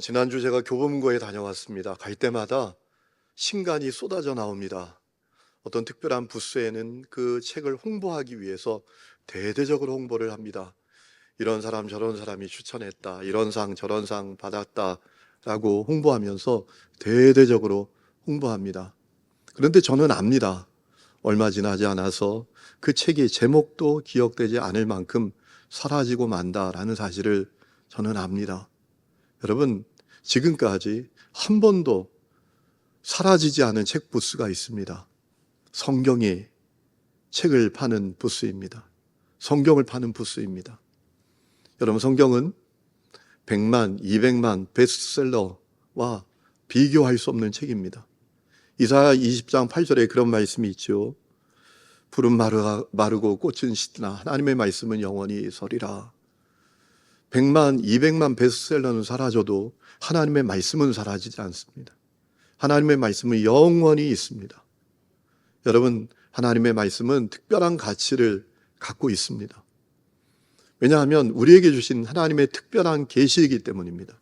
지난주 제가 교보문고에 다녀왔습니다. 갈 때마다 신간이 쏟아져 나옵니다. 어떤 특별한 부스에는 그 책을 홍보하기 위해서 대대적으로 홍보를 합니다. 이런 사람 저런 사람이 추천했다, 이런 상 저런 상 받았다라고 홍보하면서 대대적으로 홍보합니다. 그런데 저는 압니다. 얼마 지나지 않아서 그 책이 제목도 기억되지 않을 만큼 사라지고 만다라는 사실을 저는 압니다. 여러분, 지금까지 한 번도 사라지지 않은 책 부스가 있습니다. 성경이 책을 파는 부스입니다. 성경을 파는 부스입니다. 여러분, 성경은 100만, 200만 베스트셀러와 비교할 수 없는 책입니다. 이사야 20장 8절에 그런 말씀이 있죠. 푸른 마르고 꽃은 시드나 하나님의 말씀은 영원히 서리라. 100만, 200만 베스트셀러는 사라져도 하나님의 말씀은 사라지지 않습니다. 하나님의 말씀은 영원히 있습니다. 여러분, 하나님의 말씀은 특별한 가치를 갖고 있습니다. 왜냐하면 우리에게 주신 하나님의 특별한 계시이기 때문입니다.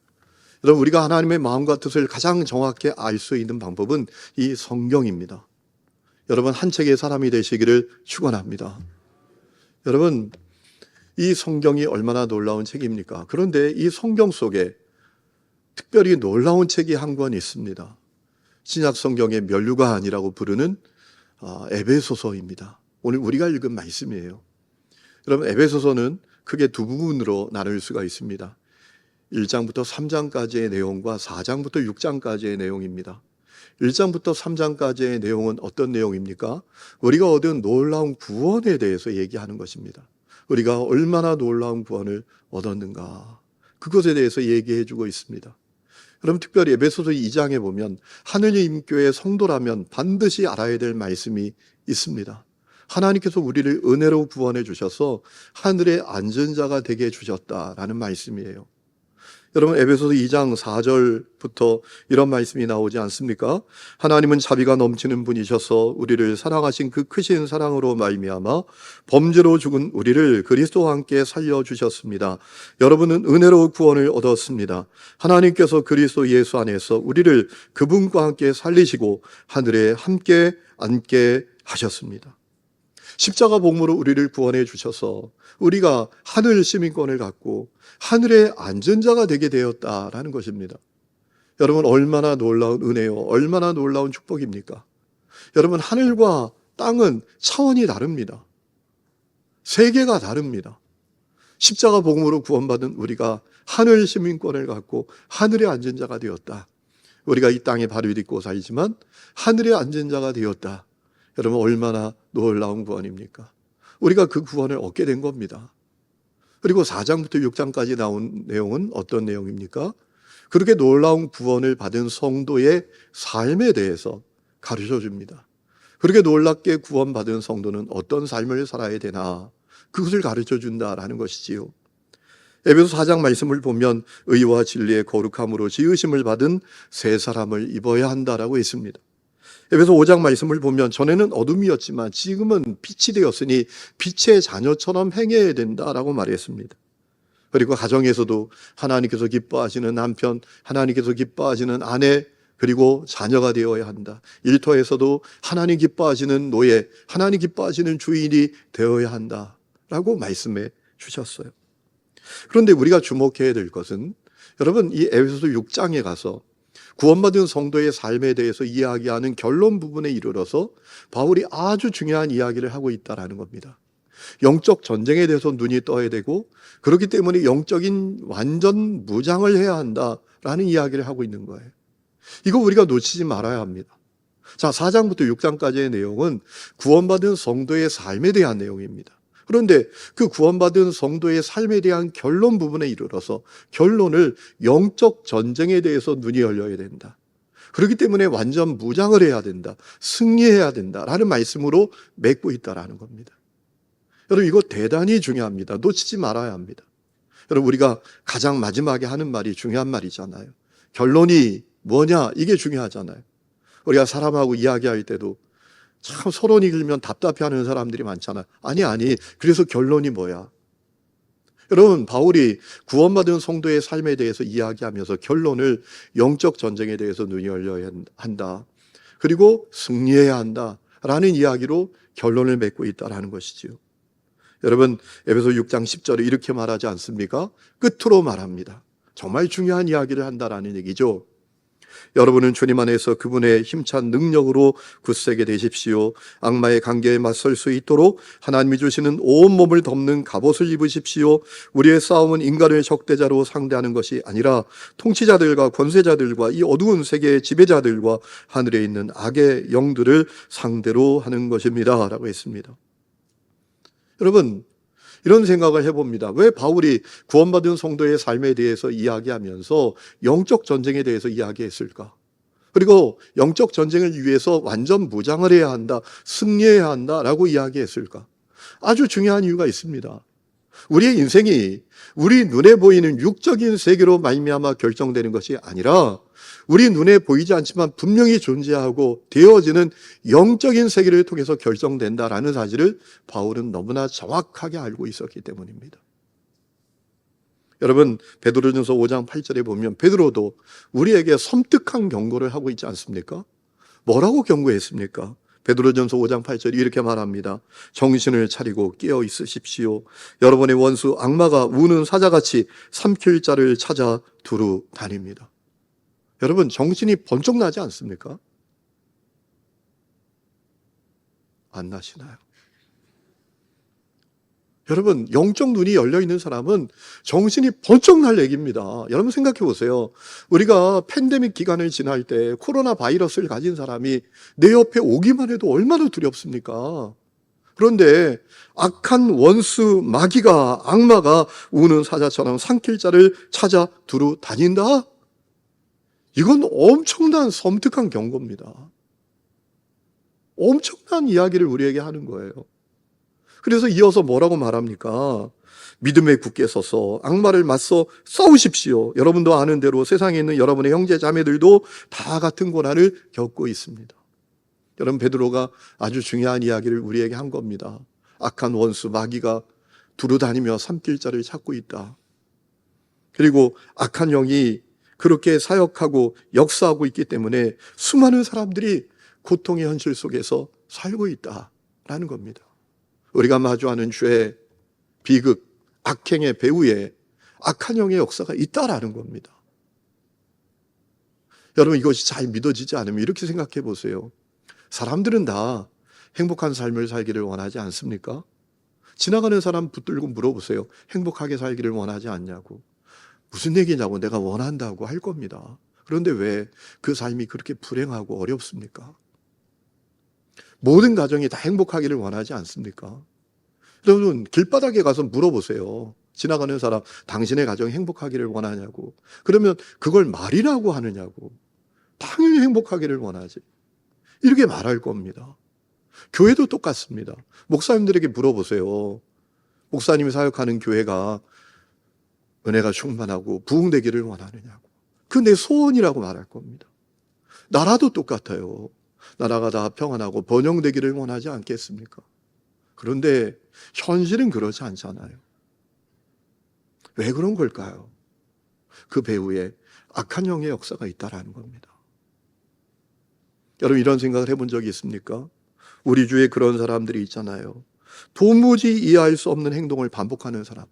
여러분, 우리가 하나님의 마음과 뜻을 가장 정확히 알 수 있는 방법은 이 성경입니다. 여러분, 한 책의 사람이 되시기를 축원합니다. 여러분, 이 성경이 얼마나 놀라운 책입니까? 그런데 이 성경 속에 특별히 놀라운 책이 한 권 있습니다. 신약 성경의 면류관이라고 부르는 에베소서입니다. 오늘 우리가 읽은 말씀이에요. 여러분, 에베소서는 크게 두 부분으로 나눌 수가 있습니다. 1장부터 3장까지의 내용과 4장부터 6장까지의 내용입니다. 1장부터 3장까지의 내용은 어떤 내용입니까? 우리가 얻은 놀라운 구원에 대해서 얘기하는 것입니다. 우리가 얼마나 놀라운 구원을 얻었는가, 그것에 대해서 얘기해 주고 있습니다. 그럼 특별히 에베소서 2장에 보면 하느님 교회 성도라면 반드시 알아야 될 말씀이 있습니다. 하나님께서 우리를 은혜로 구원해 주셔서 하늘의 안전자가 되게 해 주셨다라는 말씀이에요. 여러분, 에베소서 2장 4절부터 이런 말씀이 나오지 않습니까? 하나님은 자비가 넘치는 분이셔서 우리를 사랑하신 그 크신 사랑으로 말미암아 범죄로 죽은 우리를 그리스도와 함께 살려주셨습니다. 여러분은 은혜로 구원을 얻었습니다. 하나님께서 그리스도 예수 안에서 우리를 그분과 함께 살리시고 하늘에 함께 앉게 하셨습니다. 십자가 복음으로 우리를 구원해 주셔서 우리가 하늘 시민권을 갖고 하늘의 안전자가 되게 되었다라는 것입니다. 여러분, 얼마나 놀라운 은혜요, 얼마나 놀라운 축복입니까? 여러분, 하늘과 땅은 차원이 다릅니다. 세계가 다릅니다. 십자가 복음으로 구원받은 우리가 하늘 시민권을 갖고 하늘의 안전자가 되었다. 우리가 이 땅에 발을 딛고 살지만 하늘의 안전자가 되었다. 여러분, 얼마나 놀라운 구원입니까? 우리가 그 구원을 얻게 된 겁니다. 그리고 4장부터 6장까지 나온 내용은 어떤 내용입니까? 그렇게 놀라운 구원을 받은 성도의 삶에 대해서 가르쳐 줍니다. 그렇게 놀랍게 구원받은 성도는 어떤 삶을 살아야 되나, 그것을 가르쳐 준다라는 것이지요. 에베소 4장 말씀을 보면 의와 진리의 거룩함으로 지으심을 받은 새 사람을 입어야 한다라고 했습니다. 에베소 5장 말씀을 보면 전에는 어둠이었지만 지금은 빛이 되었으니 빛의 자녀처럼 행해야 된다라고 말했습니다. 그리고 가정에서도 하나님께서 기뻐하시는 남편, 하나님께서 기뻐하시는 아내, 그리고 자녀가 되어야 한다. 일터에서도 하나님 기뻐하시는 노예, 하나님 기뻐하시는 주인이 되어야 한다라고 말씀해 주셨어요. 그런데 우리가 주목해야 될 것은, 여러분, 이 에베소서 6장에 가서 구원받은 성도의 삶에 대해서 이야기하는 결론 부분에 이르러서 바울이 아주 중요한 이야기를 하고 있다는 겁니다. 영적 전쟁에 대해서 눈이 떠야 되고, 그렇기 때문에 영적인 완전 무장을 해야 한다라는 이야기를 하고 있는 거예요. 이거 우리가 놓치지 말아야 합니다. 자, 4장부터 6장까지의 내용은 구원받은 성도의 삶에 대한 내용입니다. 그런데 그 구원받은 성도의 삶에 대한 결론 부분에 이르러서 결론을 영적 전쟁에 대해서 눈이 열려야 된다. 그렇기 때문에 완전 무장을 해야 된다. 승리해야 된다라는 말씀으로 맺고 있다라는 겁니다. 여러분, 이거 대단히 중요합니다. 놓치지 말아야 합니다. 여러분, 우리가 가장 마지막에 하는 말이 중요한 말이잖아요. 결론이 뭐냐, 이게 중요하잖아요. 우리가 사람하고 이야기할 때도 참 서론이 길면 답답해하는 사람들이 많잖아요. 아니, 그래서 결론이 뭐야? 여러분, 바울이 구원받은 성도의 삶에 대해서 이야기하면서 결론을 영적 전쟁에 대해서 눈이 열려야 한다. 그리고 승리해야 한다. 라는 이야기로 결론을 맺고 있다라는 것이지요. 여러분, 에베소 6장 10절에 이렇게 말하지 않습니까? 끝으로 말합니다. 정말 중요한 이야기를 한다라는 얘기죠. 여러분은 주님 안에서 그분의 힘찬 능력으로 굳세게 되십시오. 악마의 관계에 맞설 수 있도록 하나님이 주시는 온몸을 덮는 갑옷을 입으십시오. 우리의 싸움은 인간을 적대자로 상대하는 것이 아니라 통치자들과 권세자들과 이 어두운 세계의 지배자들과 하늘에 있는 악의 영들을 상대로 하는 것입니다. 라고 했습니다. 여러분, 이런 생각을 해봅니다. 왜 바울이 구원받은 성도의 삶에 대해서 이야기하면서 영적 전쟁에 대해서 이야기했을까? 그리고 영적 전쟁을 위해서 완전 무장을 해야 한다, 승리해야 한다라고 이야기했을까? 아주 중요한 이유가 있습니다. 우리의 인생이 우리 눈에 보이는 육적인 세계로 말미암아 결정되는 것이 아니라 우리 눈에 보이지 않지만 분명히 존재하고 되어지는 영적인 세계를 통해서 결정된다라는 사실을 바울은 너무나 정확하게 알고 있었기 때문입니다. 여러분, 베드로전서 5장 8절에 보면 베드로도 우리에게 섬뜩한 경고를 하고 있지 않습니까? 뭐라고 경고했습니까? 베드로전서 5장 8절이 이렇게 말합니다. 정신을 차리고 깨어 있으십시오. 여러분의 원수 악마가 우는 사자같이 삼킬 자를 찾아 두루 다닙니다. 여러분, 정신이 번쩍 나지 않습니까? 안 나시나요? 여러분, 영적 눈이 열려있는 사람은 정신이 번쩍 날 얘기입니다. 여러분 생각해 보세요. 우리가 팬데믹 기간을 지날 때 코로나 바이러스를 가진 사람이 내 옆에 오기만 해도 얼마나 두렵습니까? 그런데 악한 원수 마귀가, 악마가 우는 사자처럼 삼킬 자를 찾아 두루 다닌다? 이건 엄청난 섬뜩한 경고입니다. 엄청난 이야기를 우리에게 하는 거예요. 그래서 이어서 뭐라고 말합니까? 믿음에 굳게 서서 악마를 맞서 싸우십시오. 여러분도 아는 대로 세상에 있는 여러분의 형제 자매들도 다 같은 고난을 겪고 있습니다. 여러분, 베드로가 아주 중요한 이야기를 우리에게 한 겁니다. 악한 원수 마귀가 두루다니며 삼킬 자를 찾고 있다. 그리고 악한 영이 그렇게 사역하고 역사하고 있기 때문에 수많은 사람들이 고통의 현실 속에서 살고 있다라는 겁니다. 우리가 마주하는 죄, 비극, 악행의 배후에 악한 영의 역사가 있다라는 겁니다. 여러분, 이것이 잘 믿어지지 않으면 이렇게 생각해 보세요. 사람들은 다 행복한 삶을 살기를 원하지 않습니까? 지나가는 사람 붙들고 물어보세요. 행복하게 살기를 원하지 않냐고. 무슨 얘기냐고. 내가 원한다고 할 겁니다. 그런데 왜 그 삶이 그렇게 불행하고 어렵습니까? 모든 가정이 다 행복하기를 원하지 않습니까? 여러분, 길바닥에 가서 물어보세요. 지나가는 사람, 당신의 가정이 행복하기를 원하냐고. 그러면 그걸 말이라고 하느냐고. 당연히 행복하기를 원하지. 이렇게 말할 겁니다. 교회도 똑같습니다. 목사님들에게 물어보세요. 목사님이 사역하는 교회가 은혜가 충만하고 부흥되기를 원하느냐고. 그 내 소원이라고 말할 겁니다. 나라도 똑같아요. 나라가 다 평안하고 번영되기를 원하지 않겠습니까? 그런데 현실은 그렇지 않잖아요. 왜 그런 걸까요? 그 배후에 악한 영의 역사가 있다라는 겁니다. 여러분, 이런 생각을 해본 적이 있습니까? 우리 주위에 그런 사람들이 있잖아요. 도무지 이해할 수 없는 행동을 반복하는 사람.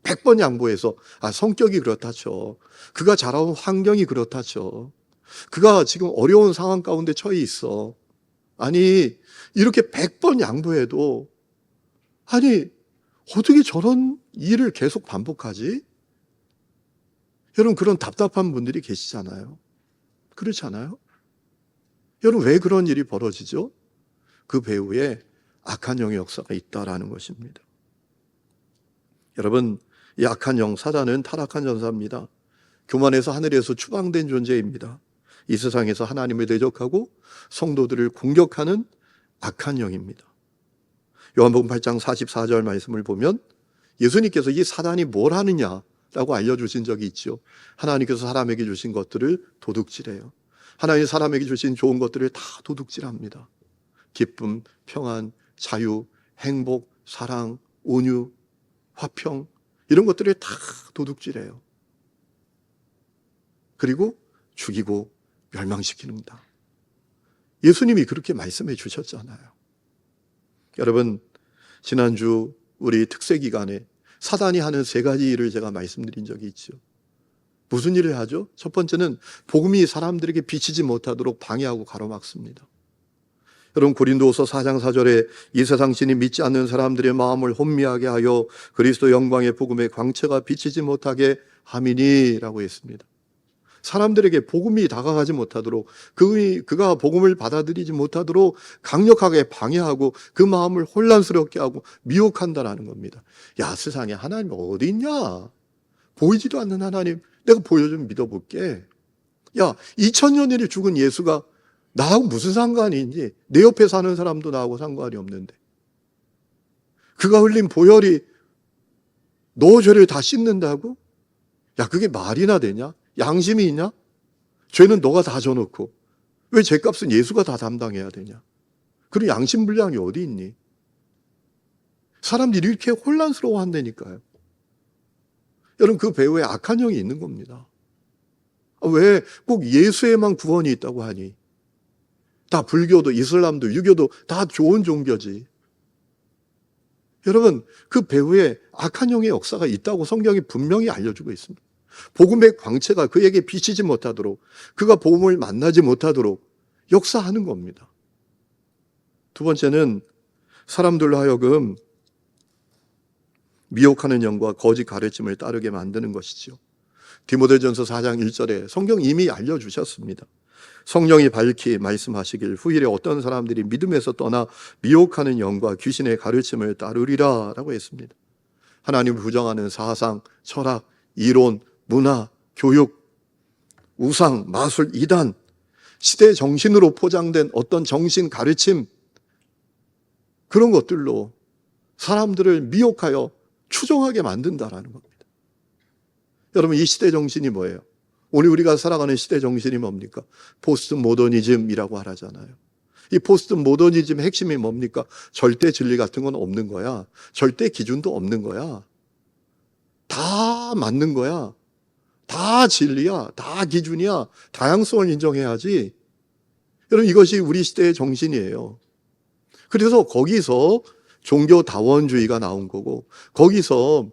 100번 양보해서 성격이 그렇다죠. 그가 자라온 환경이 그렇다죠. 그가 지금 어려운 상황 가운데 처해 있어. 아니, 이렇게 100번 양보해도 아니, 어떻게 저런 일을 계속 반복하지? 여러분, 그런 답답한 분들이 계시잖아요. 그렇지 않아요? 여러분, 왜 그런 일이 벌어지죠? 그 배후에 악한 영의 역사가 있다라는 것입니다. 여러분, 이 악한 영, 사단은 타락한 전사입니다. 교만해서 하늘에서 추방된 존재입니다. 이 세상에서 하나님을 대적하고 성도들을 공격하는 악한 영입니다. 요한복음 8장 44절 말씀을 보면 예수님께서 이 사단이 뭘 하느냐라고 알려주신 적이 있죠. 하나님께서 사람에게 주신 것들을 도둑질해요. 하나님 사람에게 주신 좋은 것들을 다 도둑질합니다. 기쁨, 평안, 자유, 행복, 사랑, 온유, 화평, 이런 것들을 다 도둑질해요. 그리고 죽이고 멸망시키는다. 예수님이 그렇게 말씀해 주셨잖아요. 여러분, 지난주 우리 특세 기간에 사단이 하는 세 가지 일을 제가 말씀드린 적이 있죠. 무슨 일을 하죠? 첫 번째는 복음이 사람들에게 비치지 못하도록 방해하고 가로막습니다. 여러분, 고린도후서 4장 4절에 이 세상 신이 믿지 않는 사람들의 마음을 혼미하게 하여 그리스도 영광의 복음의 광채가 비치지 못하게 함이니라고 했습니다. 사람들에게 복음이 다가가지 못하도록, 그가 복음을 받아들이지 못하도록 강력하게 방해하고 그 마음을 혼란스럽게 하고 미혹한다라는 겁니다. 야, 세상에 하나님 어디 있냐? 보이지도 않는 하나님 내가 보여주면 믿어볼게. 야, 2000년이 죽은 예수가 나하고 무슨 상관이 있니? 내 옆에 사는 사람도 나하고 상관이 없는데. 그가 흘린 보혈이 너 죄를 다 씻는다고? 야, 그게 말이나 되냐? 양심이 있냐? 죄는 너가 다 져놓고 왜 죄값은 예수가 다 담당해야 되냐? 그런 양심불량이 어디 있니? 사람들이 이렇게 혼란스러워한다니까요. 여러분, 그 배후에 악한 영이 있는 겁니다. 왜 꼭 예수에만 구원이 있다고 하니? 다 불교도 이슬람도 유교도 다 좋은 종교지. 여러분, 그 배후에 악한 영의 역사가 있다고 성경이 분명히 알려주고 있습니다. 복음의 광채가 그에게 비치지 못하도록, 그가 복음을 만나지 못하도록 역사하는 겁니다. 두 번째는 사람들로 하여금 미혹하는 영과 거짓 가르침을 따르게 만드는 것이죠. 디모데전서 4장 1절에 성경 이미 알려주셨습니다. 성령이 밝히 말씀하시길 후일에 어떤 사람들이 믿음에서 떠나 미혹하는 영과 귀신의 가르침을 따르리라 라고 했습니다. 하나님을 부정하는 사상, 철학, 이론, 문화, 교육, 우상, 마술, 이단, 시대 정신으로 포장된 어떤 정신 가르침, 그런 것들로 사람들을 미혹하여 추종하게 만든다라는 겁니다. 여러분, 이 시대 정신이 뭐예요? 오늘 우리가 살아가는 시대 정신이 뭡니까? 포스트 모더니즘이라고 하잖아요. 이 포스트 모더니즘의 핵심이 뭡니까? 절대 진리 같은 건 없는 거야. 절대 기준도 없는 거야. 다 맞는 거야. 다 진리야. 다 기준이야. 다양성을 인정해야지. 여러분, 이것이 우리 시대의 정신이에요. 그래서 거기서 종교다원주의가 나온 거고, 거기서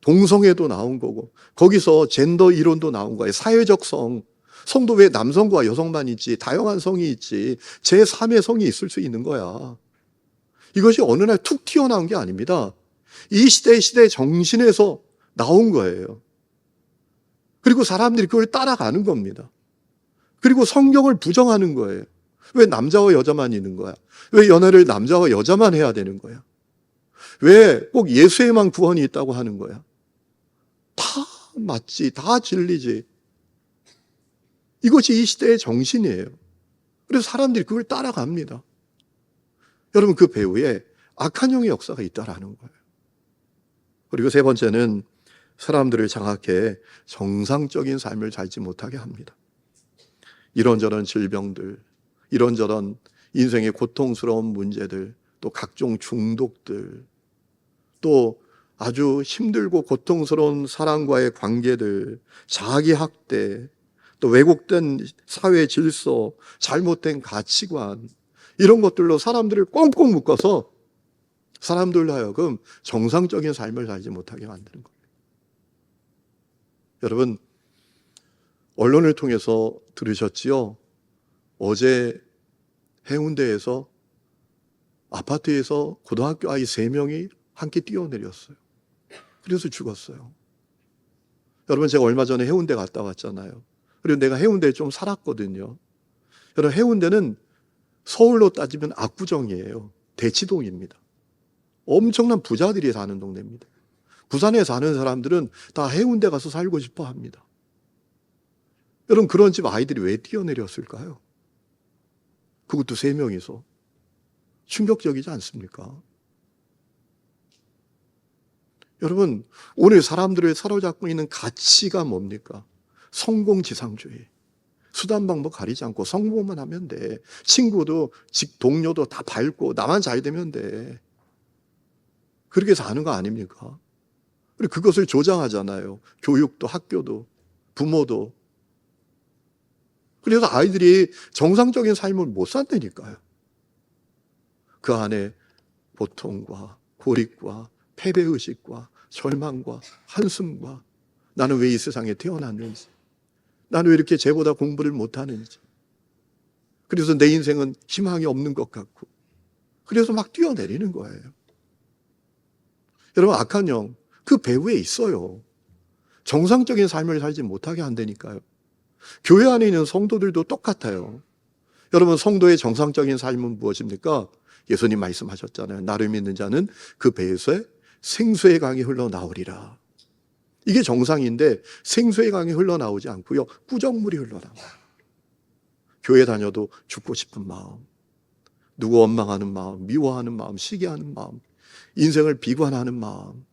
동성애도 나온 거고, 거기서 젠더 이론도 나온 거예요. 사회적 성. 성도 왜 남성과 여성만 있지? 다양한 성이 있지. 제3의 성이 있을 수 있는 거야. 이것이 어느 날 툭 튀어나온 게 아닙니다. 이 시대 정신에서 나온 거예요. 그리고 사람들이 그걸 따라가는 겁니다. 그리고 성경을 부정하는 거예요. 왜 남자와 여자만 있는 거야? 왜 연애를 남자와 여자만 해야 되는 거야? 왜 꼭 예수에만 구원이 있다고 하는 거야? 다 맞지, 다 진리지. 이것이 이 시대의 정신이에요. 그래서 사람들이 그걸 따라갑니다. 여러분, 그 배후에 악한 영의 역사가 있다라는 거예요. 그리고 세 번째는 사람들을 장악해 정상적인 삶을 살지 못하게 합니다. 이런저런 질병들, 이런저런 인생의 고통스러운 문제들, 또 각종 중독들, 또 아주 힘들고 고통스러운 사람과의 관계들, 자기 학대, 또 왜곡된 사회 질서, 잘못된 가치관, 이런 것들로 사람들을 꽁꽁 묶어서 사람들로 하여금 정상적인 삶을 살지 못하게 만드는 겁니다. 여러분, 언론을 통해서 들으셨지요? 어제 해운대에서 아파트에서 고등학교 아이 3명이 함께 뛰어내렸어요. 그래서 죽었어요. 여러분, 제가 얼마 전에 해운대 갔다 왔잖아요. 그리고 내가 해운대에 좀 살았거든요. 여러분, 해운대는 서울로 따지면 압구정이에요. 대치동입니다. 엄청난 부자들이 사는 동네입니다. 부산에 사는 사람들은 다 해운대 가서 살고 싶어 합니다. 여러분, 그런 집 아이들이 왜 뛰어내렸을까요? 그것도 3명이서. 충격적이지 않습니까? 여러분, 오늘 사람들을 사로잡고 있는 가치가 뭡니까? 성공지상주의. 수단 방법 가리지 않고 성공만 하면 돼. 친구도 동료도 다 밟고 나만 잘 되면 돼. 그렇게 사는 거 아닙니까? 그리고 그것을 조장하잖아요. 교육도, 학교도, 부모도. 그래서 아이들이 정상적인 삶을 못 산다니까요. 그 안에 고통과 고립과 패배의식과 절망과 한숨과 나는 왜 이 세상에 태어났는지, 나는 왜 이렇게 쟤보다 공부를 못하는지, 그래서 내 인생은 희망이 없는 것 같고, 그래서 막 뛰어내리는 거예요. 여러분, 악한 영, 그 배후에 있어요. 정상적인 삶을 살지 못하게 한다니까요. 교회 안에 있는 성도들도 똑같아요. 여러분, 성도의 정상적인 삶은 무엇입니까? 예수님 말씀하셨잖아요. 나를 믿는 자는 그 배에서 생수의 강이 흘러나오리라. 이게 정상인데 생수의 강이 흘러나오지 않고요, 꾸정물이 흘러나와요. 교회 다녀도 죽고 싶은 마음, 누구 원망하는 마음, 미워하는 마음, 시기하는 마음, 인생을 비관하는 마음,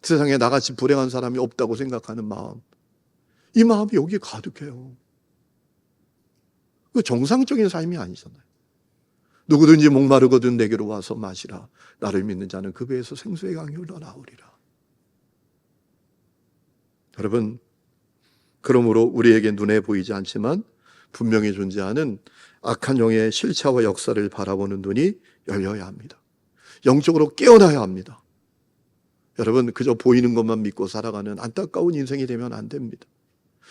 세상에 나같이 불행한 사람이 없다고 생각하는 마음, 이 마음이 여기에 가득해요. 그 정상적인 삶이 아니잖아요. 누구든지 목마르거든 내게로 와서 마시라. 나를 믿는 자는 그 배에서 생수의 강이 흘러나오리라. 여러분, 그러므로 우리에게 눈에 보이지 않지만 분명히 존재하는 악한 영의 실체와 역사를 바라보는 눈이 열려야 합니다. 영적으로 깨어나야 합니다. 여러분, 그저 보이는 것만 믿고 살아가는 안타까운 인생이 되면 안 됩니다.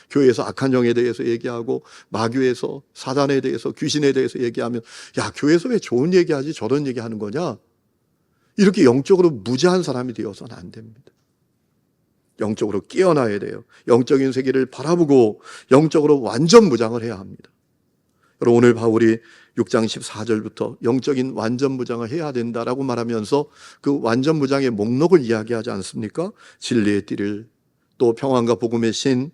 교회에서 악한 영에 대해서 얘기하고 마귀에서 사단에 대해서 귀신에 대해서 얘기하면 야, 교회에서 왜 좋은 얘기하지 저런 얘기하는 거냐? 이렇게 영적으로 무지한 사람이 되어서는 안 됩니다. 영적으로 깨어나야 돼요. 영적인 세계를 바라보고 영적으로 완전 무장을 해야 합니다. 여러분, 오늘 바울이 6장 14절부터 영적인 완전 무장을 해야 된다라고 말하면서 그 완전 무장의 목록을 이야기하지 않습니까? 진리의 띠를, 또 평안과 복음의 신,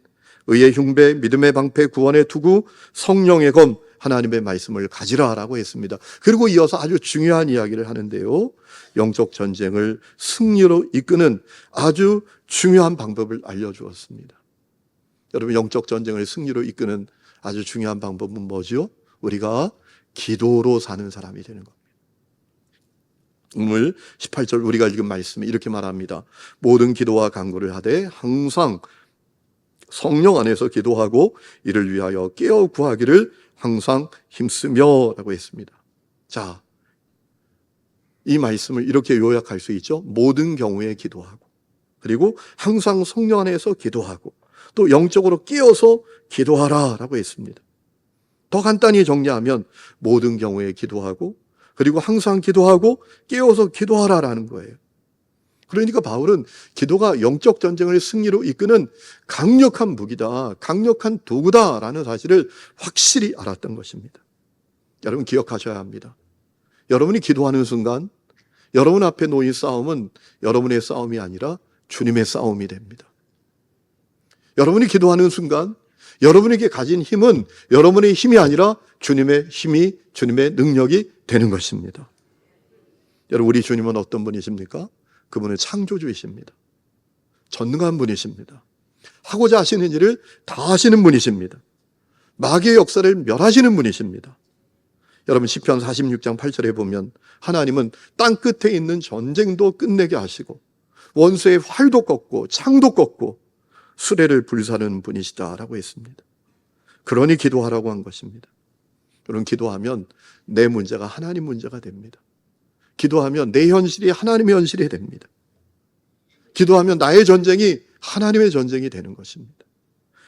의의 흉배, 믿음의 방패, 구원의 투구, 성령의 검, 하나님의 말씀을 가지라라고 했습니다. 그리고 이어서 아주 중요한 이야기를 하는데요, 영적 전쟁을 승리로 이끄는 아주 중요한 방법을 알려주었습니다. 여러분, 영적 전쟁을 승리로 이끄는 아주 중요한 방법은 뭐죠? 우리가 기도로 사는 사람이 되는 겁니다. 오늘 18절 우리가 읽은 말씀에 이렇게 말합니다. 모든 기도와 간구를 하되 항상 성령 안에서 기도하고 이를 위하여 깨어 구하기를 항상 힘쓰며 라고 했습니다. 자, 이 말씀을 이렇게 요약할 수 있죠. 모든 경우에 기도하고, 그리고 항상 성령 안에서 기도하고, 또 영적으로 깨어서 기도하라 라고 했습니다. 더 간단히 정리하면 모든 경우에 기도하고, 그리고 항상 기도하고 깨어서 기도하라라는 거예요. 그러니까 바울은 기도가 영적 전쟁을 승리로 이끄는 강력한 무기다, 강력한 도구다라는 사실을 확실히 알았던 것입니다. 여러분, 기억하셔야 합니다. 여러분이 기도하는 순간 여러분 앞에 놓인 싸움은 여러분의 싸움이 아니라 주님의 싸움이 됩니다. 여러분이 기도하는 순간 여러분에게 가진 힘은 여러분의 힘이 아니라 주님의 힘이, 주님의 능력이 되는 것입니다. 여러분, 우리 주님은 어떤 분이십니까? 그분은 창조주이십니다. 전능한 분이십니다. 하고자 하시는 일을 다 하시는 분이십니다. 마귀의 역사를 멸하시는 분이십니다. 여러분, 시편 46장 8절에 보면 하나님은 땅 끝에 있는 전쟁도 끝내게 하시고 원수의 활도 꺾고 창도 꺾고 수레를 불사르는 분이시다라고 했습니다. 그러니 기도하라고 한 것입니다. 여러분, 기도하면 내 문제가 하나님 문제가 됩니다. 기도하면 내 현실이 하나님의 현실이 됩니다. 기도하면 나의 전쟁이 하나님의 전쟁이 되는 것입니다.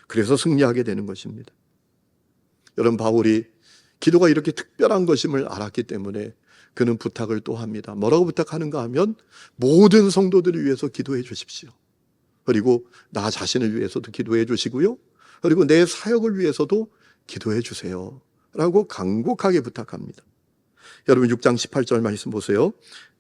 그래서 승리하게 되는 것입니다. 여러분, 바울이 기도가 이렇게 특별한 것임을 알았기 때문에 그는 부탁을 또 합니다. 뭐라고 부탁하는가 하면 모든 성도들을 위해서 기도해 주십시오. 그리고 나 자신을 위해서도 기도해 주시고요. 그리고 내 사역을 위해서도 기도해 주세요. 라고 간곡하게 부탁합니다. 여러분, 6장 18절 말씀 보세요.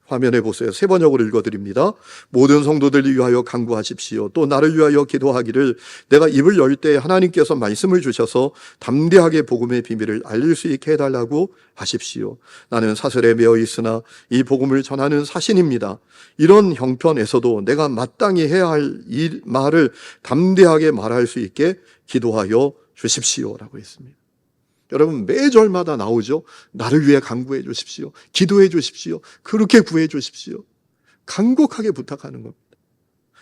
화면에 보세요. 세 번역으로 읽어드립니다. 모든 성도들을 위하여 간구하십시오. 또 나를 위하여 기도하기를 내가 입을 열 때 하나님께서 말씀을 주셔서 담대하게 복음의 비밀을 알릴 수 있게 해달라고 하십시오. 나는 사슬에 매어 있으나 이 복음을 전하는 사신입니다. 이런 형편에서도 내가 마땅히 해야 할 이 말을 담대하게 말할 수 있게 기도하여 주십시오라고 했습니다. 여러분, 매절마다 나오죠. 나를 위해 간구해 주십시오. 기도해 주십시오. 그렇게 구해 주십시오. 간곡하게 부탁하는 겁니다.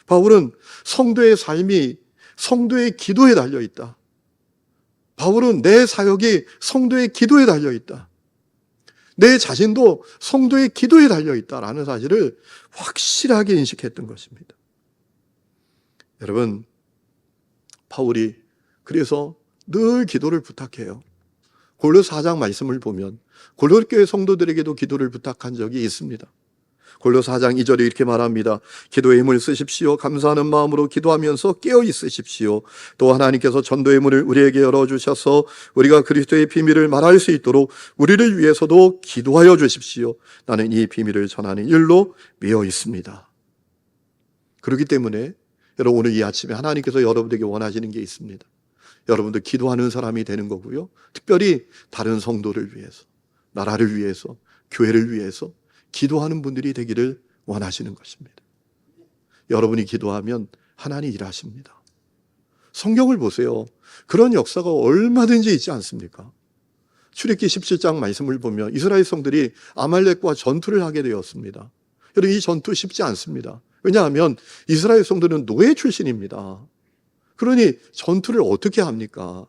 바울은 성도의 삶이 성도의 기도에 달려있다. 바울은 내 사역이 성도의 기도에 달려있다. 내 자신도 성도의 기도에 달려있다라는 사실을 확실하게 인식했던 것입니다. 여러분, 바울이 그래서 늘 기도를 부탁해요. 골로새 4장 말씀을 보면 골로새 교회 성도들에게도 기도를 부탁한 적이 있습니다. 골로새 4장 2절에 이렇게 말합니다. 기도의 힘을 쓰십시오. 감사하는 마음으로 기도하면서 깨어 있으십시오. 또 하나님께서 전도의 문을 우리에게 열어주셔서 우리가 그리스도의 비밀을 말할 수 있도록 우리를 위해서도 기도하여 주십시오. 나는 이 비밀을 전하는 일로 매여 있습니다. 그렇기 때문에 여러분, 오늘 이 아침에 하나님께서 여러분에게 원하시는 게 있습니다. 여러분도 기도하는 사람이 되는 거고요. 특별히 다른 성도를 위해서, 나라를 위해서, 교회를 위해서 기도하는 분들이 되기를 원하시는 것입니다. 여러분이 기도하면 하나님이 일하십니다. 성경을 보세요. 그런 역사가 얼마든지 있지 않습니까? 출애굽기 17장 말씀을 보면 이스라엘 성들이 아말렉과 전투를 하게 되었습니다. 여러분, 이 전투 쉽지 않습니다. 왜냐하면 이스라엘 성들은 노예 출신입니다. 그러니 전투를 어떻게 합니까?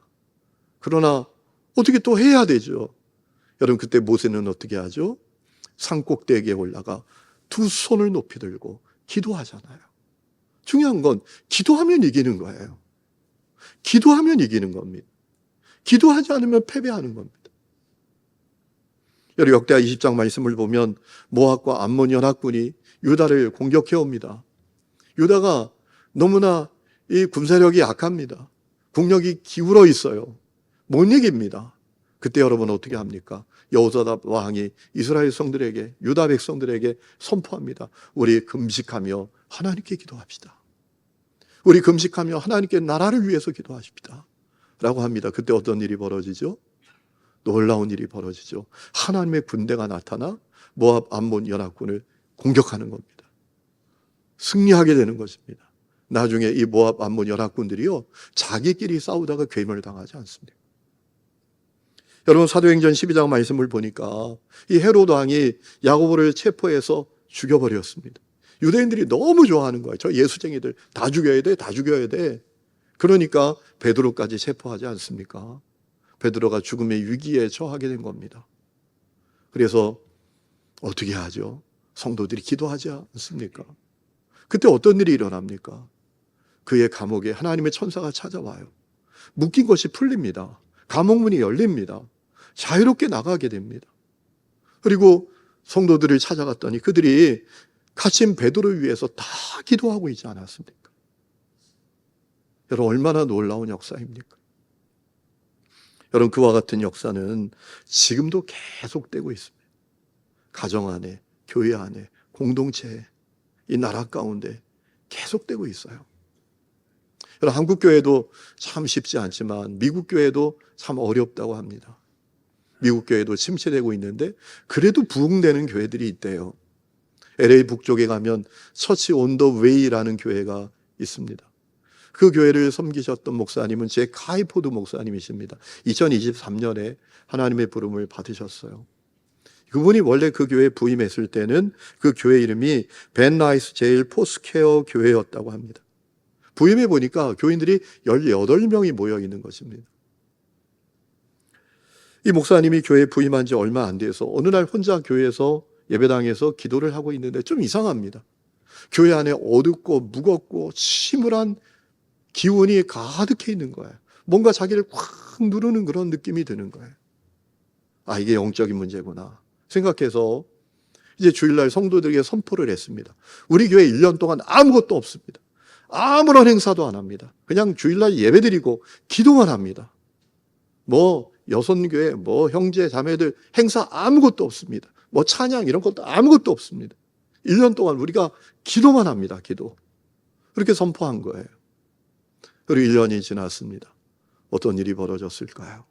그러나 어떻게 또 해야 되죠. 여러분, 그때 모세는 어떻게 하죠? 산꼭대기에 올라가 두 손을 높이 들고 기도하잖아요. 중요한 건 기도하면 이기는 거예요. 기도하면 이기는 겁니다. 기도하지 않으면 패배하는 겁니다. 여러분, 역대하 20장 말씀을 보면 모압과 암몬 연합군이 유다를 공격해 옵니다. 유다가 너무나 이 군사력이 약합니다. 국력이 기울어 있어요. 못 이깁니다. 그때 여러분 어떻게 합니까? 여호사밧 왕이 이스라엘 성들에게, 유다 백성들에게 선포합니다. 우리 금식하며 하나님께 기도합시다. 우리 금식하며 하나님께 나라를 위해서 기도하십시다 라고 합니다. 그때 어떤 일이 벌어지죠? 놀라운 일이 벌어지죠. 하나님의 군대가 나타나 모압 암몬 연합군을 공격하는 겁니다. 승리하게 되는 것입니다. 나중에 이 모압 암몬 연합군들이요, 자기끼리 싸우다가 괴멸을 당하지 않습니다. 여러분, 사도행전 12장 말씀을 보니까 이 헤로드 왕이 야고보를 체포해서 죽여버렸습니다. 유대인들이 너무 좋아하는 거예요. 저 예수쟁이들 다 죽여야 돼, 다 죽여야 돼. 그러니까 베드로까지 체포하지 않습니까? 베드로가 죽음의 위기에 처하게 된 겁니다. 그래서 어떻게 하죠? 성도들이 기도하지 않습니까? 그때 어떤 일이 일어납니까? 그의 감옥에 하나님의 천사가 찾아와요. 묶인 것이 풀립니다. 감옥문이 열립니다. 자유롭게 나가게 됩니다. 그리고 성도들을 찾아갔더니 그들이 갇힌 베드로를 위해서 다 기도하고 있지 않았습니까? 여러분, 얼마나 놀라운 역사입니까? 여러분, 그와 같은 역사는 지금도 계속되고 있습니다. 가정 안에, 교회 안에, 공동체에, 이 나라 가운데 계속되고 있어요. 여러분, 한국 교회도 참 쉽지 않지만 미국 교회도 참 어렵다고 합니다. 미국 교회도 침체되고 있는데 그래도 부흥되는 교회들이 있대요. LA 북쪽에 가면 처치 온 더 웨이라는 교회가 있습니다. 그 교회를 섬기셨던 목사님은 제 카이포드 목사님이십니다. 2023년에 하나님의 부름을 받으셨어요. 그분이 원래 그 교회에 부임했을 때는 그 교회 이름이 벤 나이스 제일 포스케어 교회였다고 합니다. 부임해 보니까 교인들이 18명이 모여 있는 것입니다. 이 목사님이 교회에 부임한 지 얼마 안 돼서 어느 날 혼자 교회에서 예배당에서 기도를 하고 있는데 좀 이상합니다. 교회 안에 어둡고 무겁고 침울한 기운이 가득해 있는 거예요. 뭔가 자기를 꽉 누르는 그런 느낌이 드는 거예요. 아, 이게 영적인 문제구나 생각해서 이제 주일날 성도들에게 선포를 했습니다. 우리 교회 1년 동안 아무것도 없습니다. 아무런 행사도 안 합니다. 그냥 주일날 예배드리고 기도만 합니다. 뭐 여선교회, 뭐 형제 자매들 행사 아무것도 없습니다. 뭐 찬양 이런 것도 아무것도 없습니다. 1년 동안 우리가 기도만 합니다. 기도. 그렇게 선포한 거예요. 그리고 1년이 지났습니다. 어떤 일이 벌어졌을까요?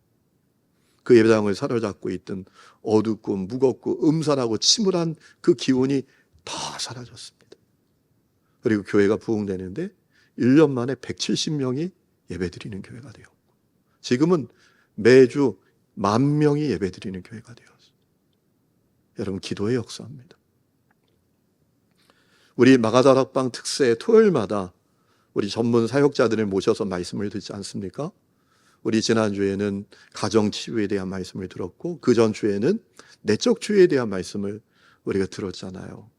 그 예배당을 사로잡고 있던 어둡고 무겁고 음산하고 침울한 그 기운이 다 사라졌습니다. 그리고 교회가 부흥되는데 1년 만에 170명이 예배드리는 교회가 되었고 지금은 매주 10,000명이 예배드리는 교회가 되었습니다. 여러분, 기도의 역사입니다. 우리 마가다락방 특세 토요일마다 우리 전문 사역자들을 모셔서 말씀을 듣지 않습니까? 우리 지난주에는 가정치유에 대한 말씀을 들었고 그 전주에는 내적 치유에 대한 말씀을 우리가 들었잖아요.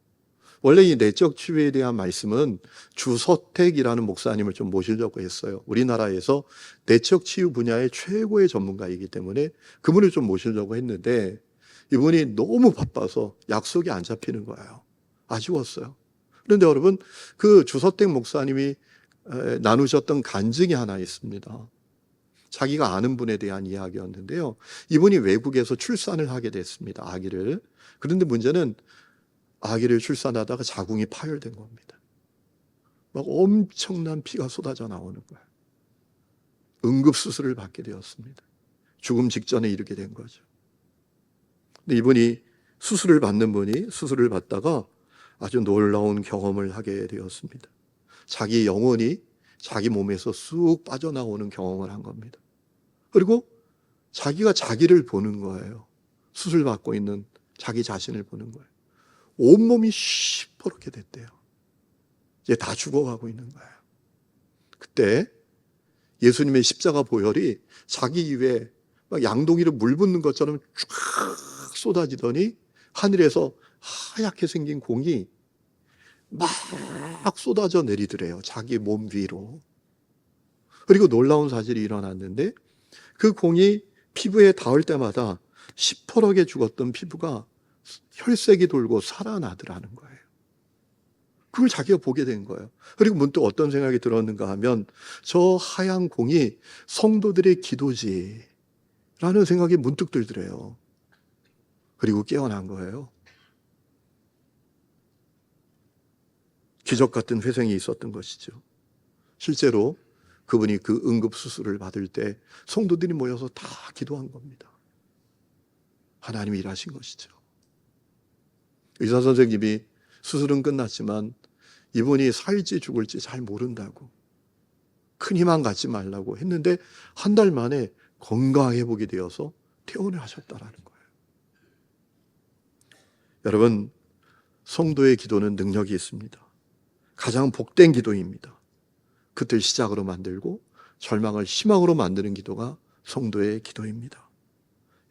원래 이 내적 치유에 대한 말씀은 주서택이라는 목사님을 좀 모시려고 했어요. 우리나라에서 내적 치유 분야의 최고의 전문가이기 때문에 그분을 좀 모시려고 했는데 이분이 너무 바빠서 약속이 안 잡히는 거예요. 아쉬웠어요. 그런데 여러분, 그 주서택 목사님이 나누셨던 간증이 하나 있습니다. 자기가 아는 분에 대한 이야기였는데요. 이분이 외국에서 출산을 하게 됐습니다. 아기를. 그런데 문제는 아기를 출산하다가 자궁이 파열된 겁니다. 막 엄청난 피가 쏟아져 나오는 거예요. 응급수술을 받게 되었습니다. 죽음 직전에 이르게 된 거죠. 근데 이분이 수술을 받다가 아주 놀라운 경험을 하게 되었습니다. 자기 영혼이 자기 몸에서 쑥 빠져나오는 경험을 한 겁니다. 그리고 자기가 자기를 보는 거예요. 수술 받고 있는 자기 자신을 보는 거예요. 온몸이 시퍼렇게 됐대요. 이제 다 죽어가고 있는 거예요. 그때 예수님의 십자가 보혈이 자기 입에 막 양동이를 물 붓는 것처럼 쫙 쏟아지더니 하늘에서 하얗게 생긴 공이 막 쏟아져 내리더래요. 자기 몸 위로. 그리고 놀라운 사실이 일어났는데 그 공이 피부에 닿을 때마다 시퍼렇게 죽었던 피부가 혈색이 돌고 살아나더라는 거예요. 그걸 자기가 보게 된 거예요. 그리고 문득 어떤 생각이 들었는가 하면 저 하얀 공이 성도들의 기도지라는 생각이 문득 들더래요. 그리고 깨어난 거예요. 기적 같은 회생이 있었던 것이죠. 실제로 그분이 그 응급수술을 받을 때 성도들이 모여서 다 기도한 겁니다. 하나님이 일하신 것이죠. 의사 선생님이 수술은 끝났지만 이분이 살지 죽을지 잘 모른다고 큰 희망 갖지 말라고 했는데 한 달 만에 건강회복이 되어서 퇴원을 하셨다라는 거예요. 여러분, 성도의 기도는 능력이 있습니다. 가장 복된 기도입니다. 그들 시작으로 만들고 절망을 희망으로 만드는 기도가 성도의 기도입니다.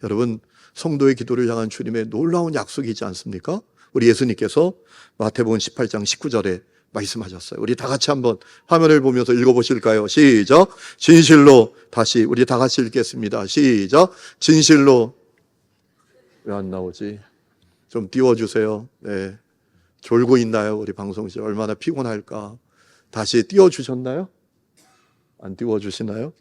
여러분, 성도의 기도를 향한 주님의 놀라운 약속이 있지 않습니까? 우리 예수님께서 마태복음 18장 19절에 말씀하셨어요. 우리 다 같이 한번 화면을 보면서 읽어보실까요? 시작. 진실로, 다시 우리 다 같이 읽겠습니다. 시작. 진실로. 왜 안 나오지? 좀 띄워주세요. 네. 졸고 있나요? 우리 방송실 얼마나 피곤할까? 다시 띄워주셨나요? 안 띄워주시나요?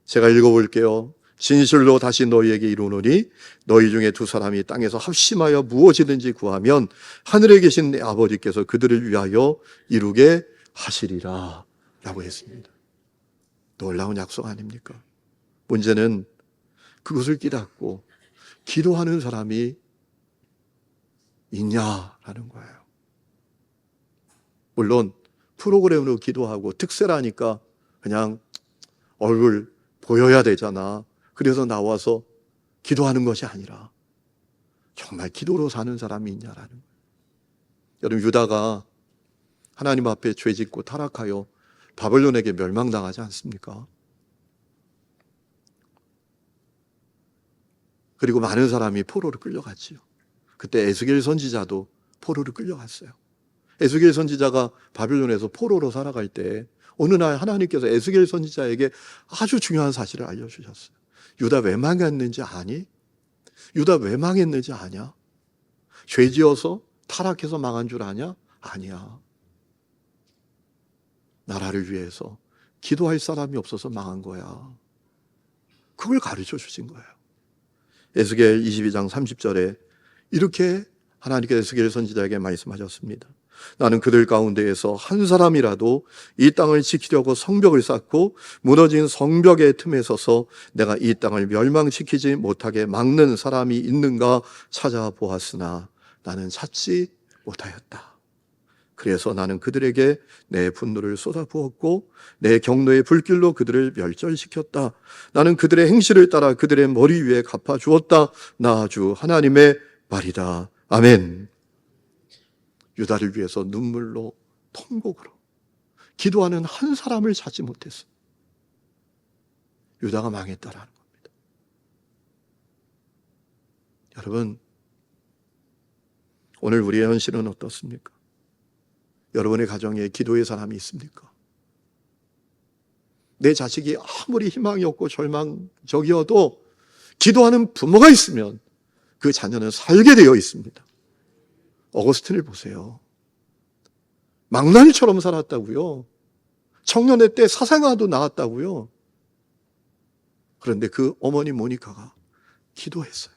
제가 읽어볼게요. 진실로 다시 너희에게 이르노니 너희 중에 두 사람이 땅에서 합심하여 무엇이든지 구하면 하늘에 계신 내 아버지께서 그들을 위하여 이루게 하시리라 라고 했습니다. 놀라운 약속 아닙니까? 문제는 그것을 깨닫고 기도하는 사람이 있냐라는 거예요. 물론 프로그램으로 기도하고 특세라니까 그냥 얼굴 보여야 되잖아. 그래서 나와서 기도하는 것이 아니라 정말 기도로 사는 사람이 있냐라는 거예요. 여러분, 유다가 하나님 앞에 죄짓고 타락하여 바벨론에게 멸망당하지 않습니까? 그리고 많은 사람이 포로로 끌려갔지요. 그때 에스겔 선지자도 포로로 끌려갔어요. 에스겔 선지자가 바벨론에서 포로로 살아갈 때 어느 날 하나님께서 에스겔 선지자에게 아주 중요한 사실을 알려주셨어요. 유다 왜 망했는지 아니? 유다 왜 망했는지 아냐? 죄지어서 타락해서 망한 줄 아냐? 아니야. 나라를 위해서 기도할 사람이 없어서 망한 거야. 그걸 가르쳐 주신 거예요. 에스겔 22장 30절에 이렇게 하나님께서 에스겔 선지자에게 말씀하셨습니다. 나는 그들 가운데에서 한 사람이라도 이 땅을 지키려고 성벽을 쌓고 무너진 성벽의 틈에 서서 내가 이 땅을 멸망시키지 못하게 막는 사람이 있는가 찾아보았으나 나는 찾지 못하였다. 그래서 나는 그들에게 내 분노를 쏟아부었고 내 경노의 불길로 그들을 멸절시켰다. 나는 그들의 행실을 따라 그들의 머리 위에 갚아주었다. 나 주 하나님의 말이다. 아멘. 유다를 위해서 눈물로 통곡으로 기도하는 한 사람을 찾지 못했어. 유다가 망했다라는 겁니다. 여러분, 오늘 우리의 현실은 어떻습니까? 여러분의 가정에 기도의 사람이 있습니까? 내 자식이 아무리 희망이 없고 절망적이어도 기도하는 부모가 있으면 그 자녀는 살게 되어 있습니다. 어거스틴을 보세요. 망나니처럼 살았다고요. 청년의 때 사생아도 낳았다고요. 그런데 그 어머니 모니카가 기도했어요.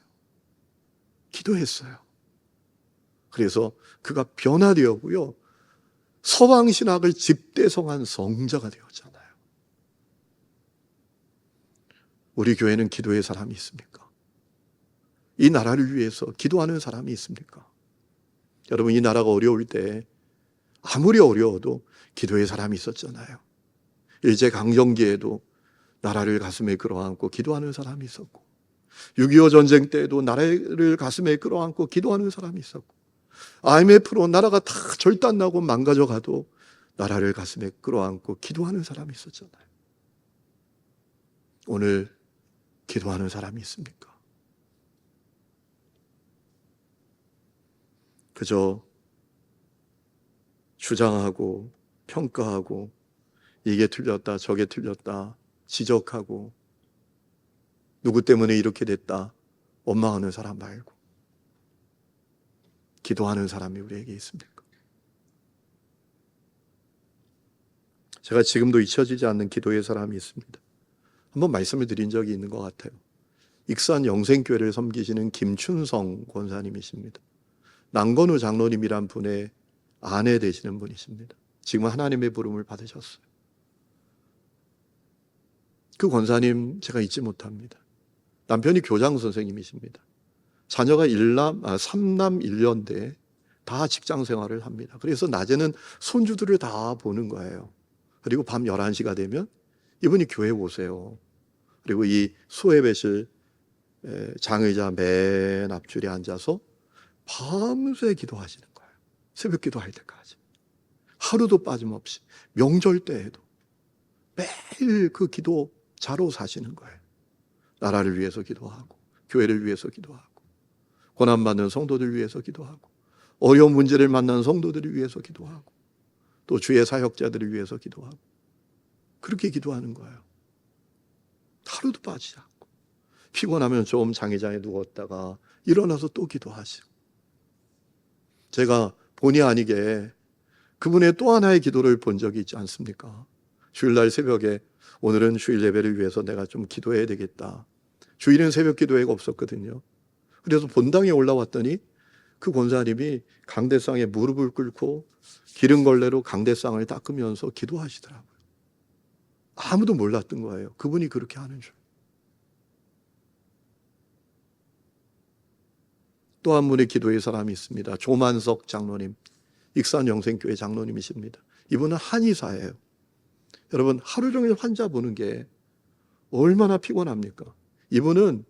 기도했어요. 그래서 그가 변화되었고요. 서방신학을 집대성한 성자가 되었잖아요. 우리 교회는 기도의 사람이 있습니까? 이 나라를 위해서 기도하는 사람이 있습니까? 여러분, 이 나라가 어려울 때 아무리 어려워도 기도의 사람이 있었잖아요. 일제강점기에도 나라를 가슴에 끌어안고 기도하는 사람이 있었고, 6.25 전쟁 때에도 나라를 가슴에 끌어안고 기도하는 사람이 있었고, IMF로 나라가 다 절단나고 망가져가도 나라를 가슴에 끌어안고 기도하는 사람이 있었잖아요. 오늘 기도하는 사람이 있습니까? 그저 주장하고 평가하고 이게 틀렸다 저게 틀렸다 지적하고 누구 때문에 이렇게 됐다 원망하는 사람 말고 기도하는 사람이 우리에게 있습니까? 제가 지금도 잊혀지지 않는 기도의 사람이 있습니다. 한번 말씀을 드린 적이 있는 것 같아요. 익산 영생교회를 섬기시는 김춘성 권사님이십니다. 남건우 장로님이란 분의 아내 되시는 분이십니다. 지금은 하나님의 부름을 받으셨어요. 그 권사님 제가 잊지 못합니다. 남편이 교장 선생님이십니다. 자녀가 3남 1년대 다 직장 생활을 합니다. 그래서 낮에는 손주들을 다 보는 거예요. 그리고 밤 11시가 되면 이분이 교회 오세요. 그리고 이 소예배실 장의자 맨 앞줄에 앉아서 밤새 기도하시는 거예요. 새벽 기도할 때까지. 하루도 빠짐없이 명절 때에도 매일 그 기도자로 사시는 거예요. 나라를 위해서 기도하고 교회를 위해서 기도하고 고난받는 성도들 위해서 기도하고 어려운 문제를 만난 성도들을 위해서 기도하고 또 주의 사역자들을 위해서 기도하고 그렇게 기도하는 거예요. 하루도 빠지지 않고 피곤하면 좀 장의장에 누웠다가 일어나서 또 기도하시고 제가 본의 아니게 그분의 또 하나의 기도를 본 적이 있지 않습니까? 주일날 새벽에 오늘은 주일 예배를 위해서 내가 좀 기도해야 되겠다. 주일은 새벽 기도회가 없었거든요. 그래서 본당에 올라왔더니 그 권사님이 강대상에 무릎을 꿇고 기름걸레로 강대상을 닦으면서 기도하시더라고요. 아무도 몰랐던 거예요. 그분이 그렇게 하는 줄. 또 한 분의 기도의 사람이 있습니다. 조만석 장로님, 익산 영생교회 장로님이십니다. 이분은 한의사예요. 여러분, 하루 종일 환자 보는 게 얼마나 피곤합니까? 이분은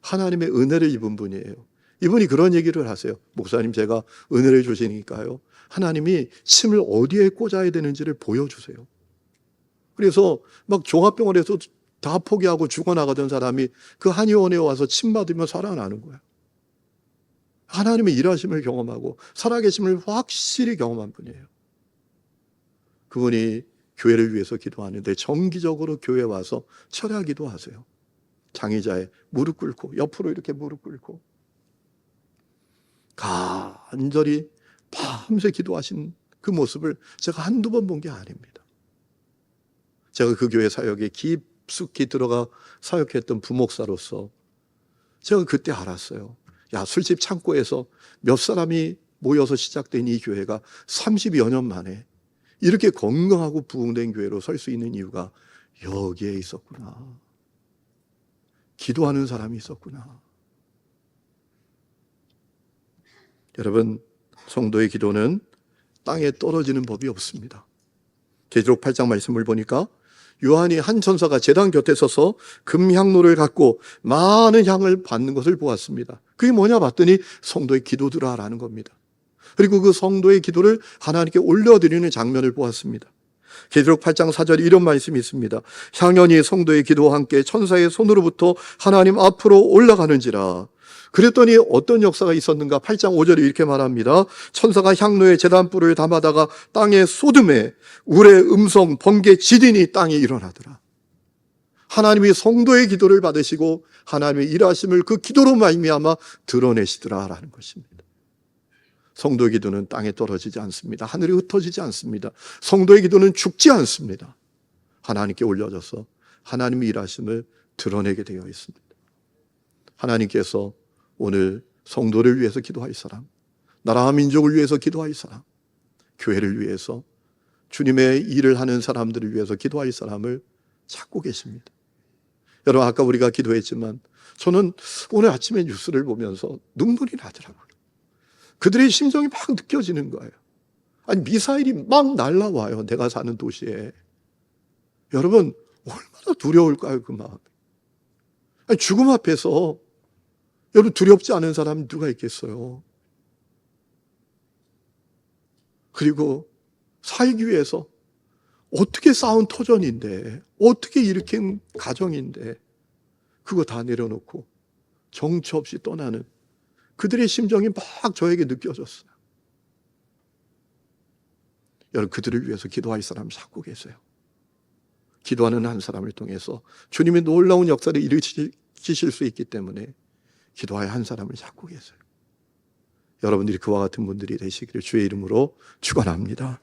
하나님의 은혜를 입은 분이에요. 이분이 그런 얘기를 하세요. 목사님, 제가 은혜를 주시니까요, 하나님이 침을 어디에 꽂아야 되는지를 보여주세요. 그래서 막 종합병원에서 다 포기하고 죽어나가던 사람이 그 한의원에 와서 침 맞으며 살아나는 거야. 하나님의 일하심을 경험하고 살아계심을 확실히 경험한 분이에요. 그분이 교회를 위해서 기도하는데 정기적으로 교회에 와서 철야기도 하세요. 장의자에 무릎 꿇고 옆으로 이렇게 무릎 꿇고 간절히 밤새 기도하신 그 모습을 제가 한두 번 본 게 아닙니다. 제가 그 교회 사역에 깊숙이 들어가 사역했던 부목사로서 제가 그때 알았어요. 야, 술집 창고에서 몇 사람이 모여서 시작된 이 교회가 30여 년 만에 이렇게 건강하고 부흥된 교회로 설 수 있는 이유가 여기에 있었구나. 기도하는 사람이 있었구나. 여러분, 성도의 기도는 땅에 떨어지는 법이 없습니다. 계시록 8장 말씀을 보니까 요한이 한 천사가 제단 곁에 서서 금향로를 갖고 많은 향을 받는 것을 보았습니다. 그게 뭐냐 봤더니 성도의 기도더라라는 겁니다. 그리고 그 성도의 기도를 하나님께 올려드리는 장면을 보았습니다. 계시록 8장 4절에 이런 말씀이 있습니다. 향연이 성도의 기도와 함께 천사의 손으로부터 하나님 앞으로 올라가는지라. 그랬더니 어떤 역사가 있었는가? 8장 5절에 이렇게 말합니다. 천사가 향로에 제단불을 담아다가 땅에 쏟음에 울의 음성, 번개, 지진이 땅에 일어나더라. 하나님이 성도의 기도를 받으시고 하나님의 일하심을 그 기도로 말미암아 드러내시더라라는 것입니다. 성도의 기도는 땅에 떨어지지 않습니다. 하늘에 흩어지지 않습니다. 성도의 기도는 죽지 않습니다. 하나님께 올려져서 하나님의 일하심을 드러내게 되어 있습니다. 하나님께서 오늘 성도를 위해서 기도할 사람, 나라와 민족을 위해서 기도할 사람, 교회를 위해서 주님의 일을 하는 사람들을 위해서 기도할 사람을 찾고 계십니다. 여러분, 아까 우리가 기도했지만 저는 오늘 아침에 뉴스를 보면서 눈물이 나더라고요. 그들의 심정이 막 느껴지는 거예요. 아니, 미사일이 막 날라와요. 내가 사는 도시에. 여러분, 얼마나 두려울까요, 그 마음이. 아니, 죽음 앞에서 여러분 두렵지 않은 사람이 누가 있겠어요? 그리고 살기 위해서 어떻게 쌓은 터전인데, 어떻게 일으킨 가정인데 그거 다 내려놓고 정처 없이 떠나는 그들의 심정이 막 저에게 느껴졌어요. 여러분, 그들을 위해서 기도할 사람 찾고 계세요. 기도하는 한 사람을 통해서 주님의 놀라운 역사를 일으키실 수 있기 때문에 기도할 한 사람을 찾고 계세요. 여러분들이 그와 같은 분들이 되시기를 주의 이름으로 축원합니다.